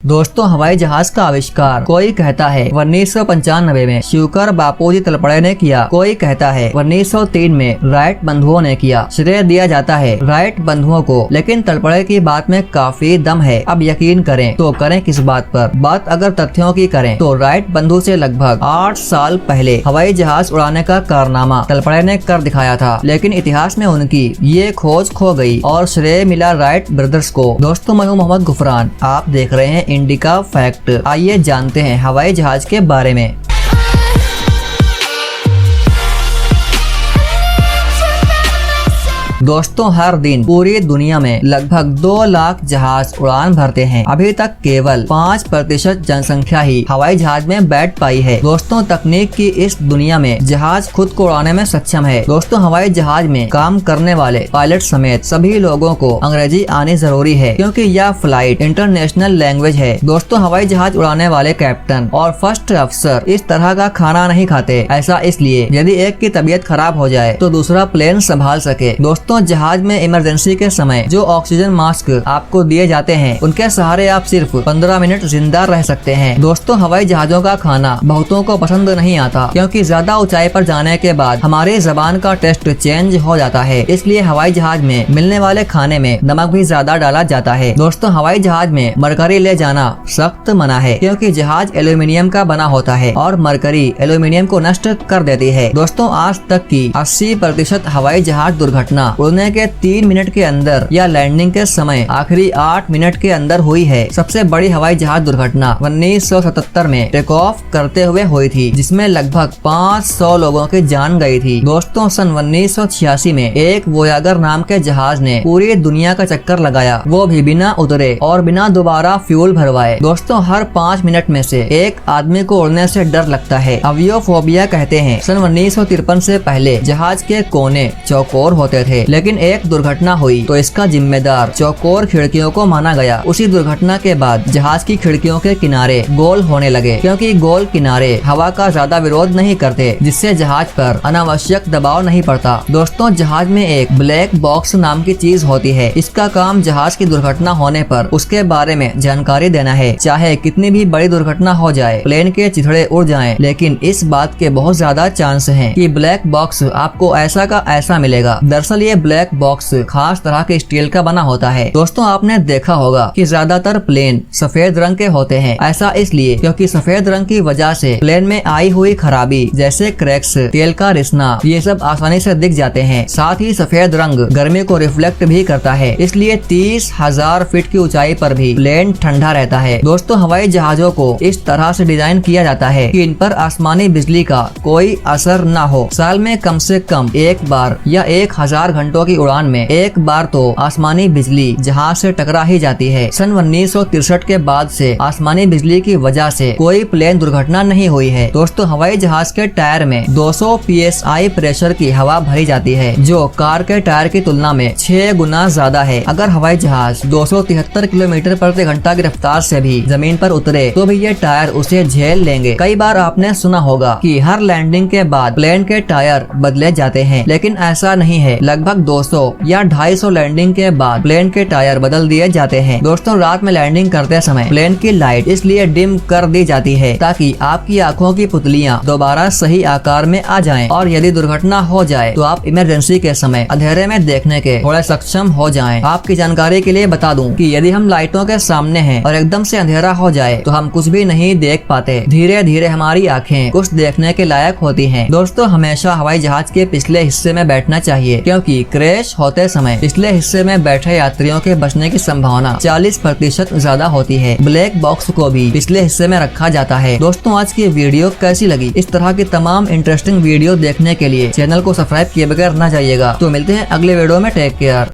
दोस्तों हवाई जहाज का आविष्कार कोई कहता है 1995 में शिवकर बापूजी तलपड़े ने किया, कोई कहता है 1903 में राइट बंधुओं ने किया। श्रेय दिया जाता है राइट बंधुओं को, लेकिन तलपड़े की बात में काफी दम है। अब यकीन करें तो करें किस बात पर? बात अगर तथ्यों की करें तो राइट बंधु से लगभग 8 साल पहले हवाई जहाज उड़ाने का कारनामा तलपड़े ने कर दिखाया था, लेकिन इतिहास में उनकी ये खोज खो गई और श्रेय मिला राइट ब्रदर्स को। दोस्तों मैं हूं मोहम्मद गुफरान, आप देख रहे हैं इंडिका फैक्ट। आइए जानते हैं हवाई जहाज के बारे में। दोस्तों हर दिन पूरी दुनिया में लगभग 2 लाख जहाज उड़ान भरते हैं। अभी तक केवल 5% जनसंख्या ही हवाई जहाज में बैठ पाई है। दोस्तों तकनीक की इस दुनिया में जहाज खुद को उड़ाने में सक्षम है। दोस्तों हवाई जहाज में काम करने वाले पायलट समेत सभी लोगों को अंग्रेजी आनी जरूरी है, क्योंकि यह फ्लाइट इंटरनेशनल लैंग्वेज है। दोस्तों हवाई जहाज उड़ाने वाले कैप्टन और फर्स्ट अफसर इस तरह का खाना नहीं खाते। ऐसा इसलिए यदि एक की तबीयत खराब हो जाए तो दूसरा प्लेन संभाल सके। दोस्तों जहाज में इमरजेंसी के समय जो ऑक्सीजन मास्क आपको दिए जाते हैं, उनके सहारे आप सिर्फ 15 मिनट जिंदा रह सकते हैं। दोस्तों हवाई जहाजों का खाना बहुतों को पसंद नहीं आता, क्योंकि ज्यादा ऊंचाई पर जाने के बाद हमारी जबान का टेस्ट चेंज हो जाता है। इसलिए हवाई जहाज में मिलने वाले खाने में नमक भी ज्यादा डाला जाता है। दोस्तों हवाई जहाज में मरकरी ले जाना सख्त मना है, क्योंकि जहाज एल्यूमिनियम का बना होता है और मरकरी एल्यूमिनियम को नष्ट कर देती है। दोस्तों आज तक की 80% हवाई जहाज दुर्घटना उड़ने के 3 मिनट के अंदर या लैंडिंग के समय आखिरी 8 मिनट के अंदर हुई है। सबसे बड़ी हवाई जहाज दुर्घटना 1977 में टेक ऑफ करते हुए हुई थी, जिसमें लगभग 500 लोगों की जान गई थी। दोस्तों सन 1986 में एक वोयागर नाम के जहाज ने पूरी दुनिया का चक्कर लगाया, वो भी बिना उतरे और बिना दोबारा फ्यूल भरवाए। दोस्तों हर 5 मिनट में से एक आदमी को उड़ने से डर लगता है, अवियोफोबिया कहते हैं। सन 1953 से पहले जहाज के कोने चौकोर होते थे, लेकिन एक दुर्घटना हुई तो इसका जिम्मेदार चौकोर खिड़कियों को माना गया। उसी दुर्घटना के बाद जहाज की खिड़कियों के किनारे गोल होने लगे, क्योंकि गोल किनारे हवा का ज्यादा विरोध नहीं करते, जिससे जहाज पर अनावश्यक दबाव नहीं पड़ता। दोस्तों जहाज में एक ब्लैक बॉक्स नाम की चीज होती है। इसका काम जहाज की दुर्घटना होने पर उसके बारे में जानकारी देना है। चाहे कितनी भी बड़ी दुर्घटना हो जाए, प्लेन के चिथड़े उड़ जाएं, लेकिन इस बात के बहुत ज्यादा चांस हैं कि ब्लैक बॉक्स आपको ऐसा का ऐसा मिलेगा। दरअसल ये ब्लैक बॉक्स खास तरह के स्टील का बना होता है। दोस्तों आपने देखा होगा कि ज्यादातर प्लेन सफेद रंग के होते हैं। ऐसा इसलिए क्योंकि सफेद रंग की वजह से प्लेन में आई हुई खराबी जैसे क्रैक्स, तेल का रिसना, ये सब आसानी से दिख जाते हैं। साथ ही सफेद रंग गर्मी को रिफ्लेक्ट भी करता है, इसलिए 30,000 फीट की ऊंचाई पर भी प्लेन ठंडा रहता है। दोस्तों हवाई जहाजों को इस तरह से डिजाइन किया जाता है कि इन पर आसमानी बिजली का कोई असर न हो। साल में कम से कम एक बार या 1000 घंटों की उड़ान में एक बार तो आसमानी बिजली जहाज से टकरा ही जाती है। सन 1963 के बाद से आसमानी बिजली की वजह से कोई प्लेन दुर्घटना नहीं हुई है। दोस्तों हवाई जहाज के टायर में 200 PSI प्रेशर की हवा भरी जाती है, जो कार के टायर की तुलना में 6 गुना ज्यादा है। अगर हवाई जहाज 273 किलोमीटर प्रति घंटा की रफ्तार से भी जमीन पर उतरे तो भी ये टायर उसे झेल लेंगे। कई बार आपने सुना होगा कि हर लैंडिंग के बाद प्लेन के टायर बदले जाते हैं, लेकिन ऐसा नहीं है। लगभग 200 या 250 लैंडिंग के बाद प्लेन के टायर बदल दिए जाते हैं। दोस्तों रात में लैंडिंग करते समय प्लेन की लाइट इसलिए डिम कर दी जाती है ताकि आपकी आंखों की पुतलियां दोबारा सही आकार में आ जाएं, और यदि दुर्घटना हो जाए तो आप इमरजेंसी के समय अंधेरे में देखने के थोड़े सक्षम हो जाएं। आपकी जानकारी के लिए बता दूं कि यदि हम लाइटों के सामने हैं और एकदम से अंधेरा हो जाए तो हम कुछ भी नहीं देख पाते। धीरे धीरे हमारी आँखें कुछ देखने के लायक होती है। दोस्तों हमेशा हवाई जहाज के पिछले हिस्से में बैठना चाहिए, क्योंकि क्रैश होते समय पिछले हिस्से में बैठे यात्रियों के बचने की संभावना 40% ज्यादा होती है। ब्लैक बॉक्स को भी पिछले हिस्से में रखा जाता है। दोस्तों आज की वीडियो कैसी लगी? इस तरह की तमाम इंटरेस्टिंग वीडियो देखने के लिए चैनल को सब्सक्राइब किए बगैर न जाइएगा। तो मिलते हैं अगले वीडियो में। Take care.